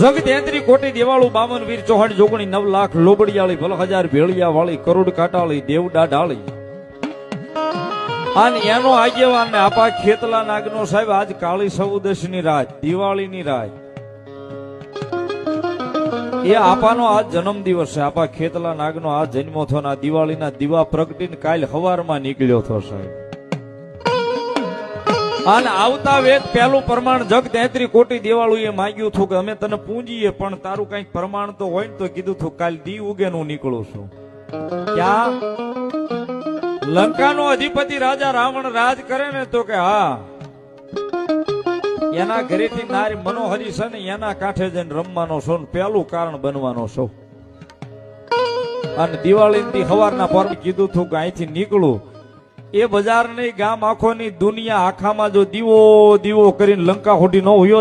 જગતેન્દ્રી કોટી દેવાળું 52 વીર ચૌહાણ જોગણી 9 લાખ લોબડિયાળી ભલ હજાર ભેળિયા વાળી કરોડ કાટાળી દેવડા ડાળી અને એનો આગેવાન ને આપા ખેતલા નાગનો સાહેબ આજ કાળી ચૌદશની રાત દિવાળીની રાત એ આપાનો આજ જન્મ દિવસ છે. આપા ખેતલા નાગનો આજ જન્મો થયો ને આ દિવાળીના દીવા પ્રગટીને કાલ હવારમાં નીકળ્યો થયો સાહેબ. અને આવતા વેદ પહેલું પ્રમાણ જગ 33 કોટી દેવાળું એ માંગ્યું હતું કે અમે તને પૂંજીએ પણ તારું કઈક પ્રમાણ તો હોય ને તો કીધું હતું કાલ દી ઉગે હું નીકળું છું. ક્યાં લંકાનો અધિપતિ રાજા રાવણ રાજ કરે ને તો કે હા એના ઘરેથી નારી મનોહરી છે ને એના કાંઠે જઈને રમવાનો છો ને પેલું કારણ બનવાનો છો. અને દિવાળી સવારના પર કીધું હતું કે અહીંથી નીકળું એ બજાર નહીં ગામ આખોની દુનિયા આખામાં જો દીવો દીવો કરીને લંકા ખોટી ન હોય